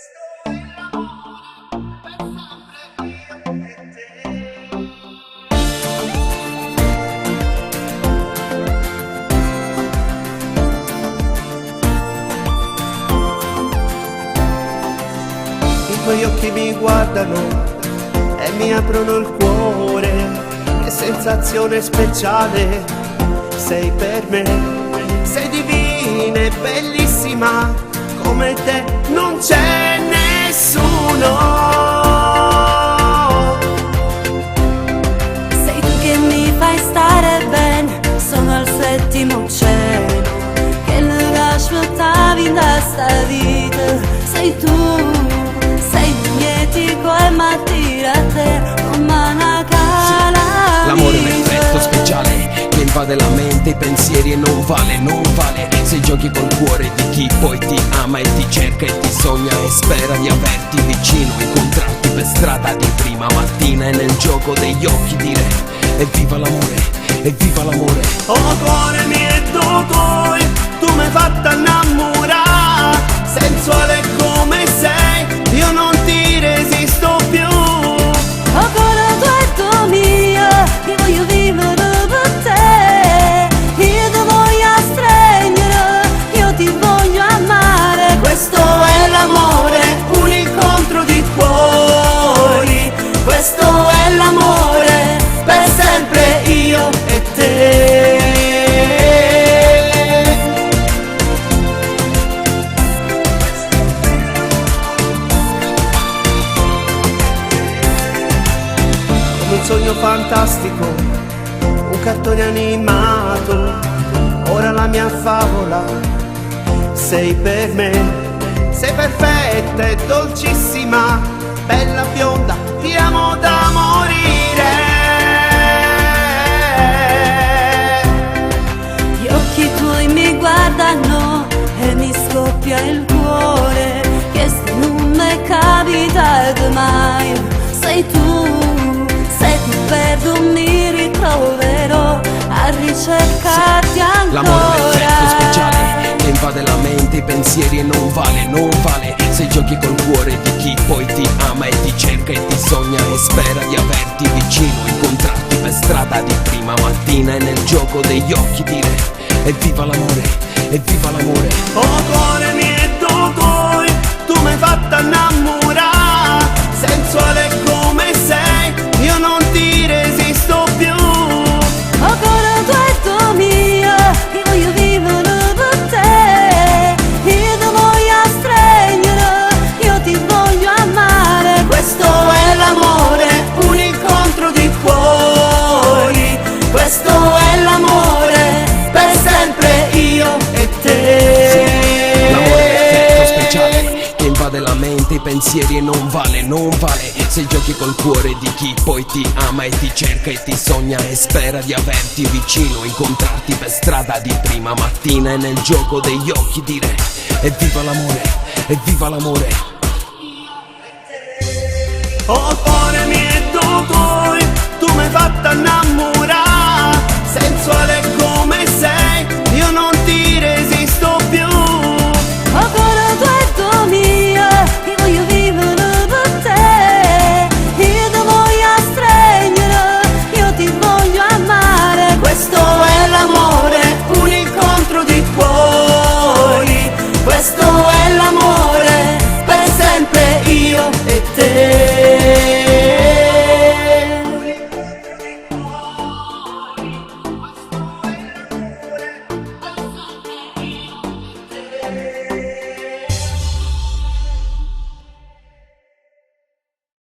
I tuoi occhi mi guardano e mi aprono il cuore, che sensazione speciale sei per me, sei divina e bellissima, come te non c'è nessuno. Sei tu che mi fai stare bene, sono al settimo cielo, che non aspettavi da sta vita. Sei tu, sei magnetico e mi attira a te come una cala. L'amore è un effetto speciale che invade la mente, i pensieri e non vale, non vale. Se giochi col cuore di chi poi ti ama e ti cerca e ti sogna e spera di averti vicino, incontrarti per strada di prima mattina e nel gioco degli occhi dire evviva l'amore, evviva l'amore. Oh cuore mio e tu mi hai fatto innamorare, sensuale come sei, io non ti resisto più. Oh cuore tuo mio, io voglio vivere per te, io ti voglio stringere, io ti voglio amare. Questo è l'amore, un incontro di cuori, questo è l'amore, per sempre io e te. Un sogno fantastico, un cartone animato, ora la mia favola, sei per me, sei perfetta e dolcissima, bella bionda, ti amo da morire. Gli occhi tuoi mi guardano e mi scoppia il cuore, che se non mi capita mai. Sei tu, perdo mi ritroverò a ricercarti ancora. L'amore è un effetto speciale che invade la mente, i pensieri e non vale, non vale. Se giochi col cuore di chi poi ti ama e ti cerca e ti sogna e spera di averti vicino, incontrarti per strada di prima mattina e nel gioco degli occhi dire evviva l'amore, evviva l'amore. Oh cuore mio e tu mi hai fatto innamorare, sensuale come sei, io non ti resisto più. Oh cuore tuo mio, io voglio vivere per te, io ti voglio stringere, io ti voglio amare. Questo è l'amore, un incontro di cuori, questo è l'amore, per sempre io e te. L'amore è un effetto speciale che invade la mente, i pensieri e non vale, non vale. Se giochi col cuore di chi poi ti ama e ti cerca e ti sogna e spera di averti vicino, incontrarti per strada di prima mattina e nel gioco degli occhi dire evviva l'amore, evviva l'amore. Oh cuore mio e tu mi hai fatto innamorare, sensuale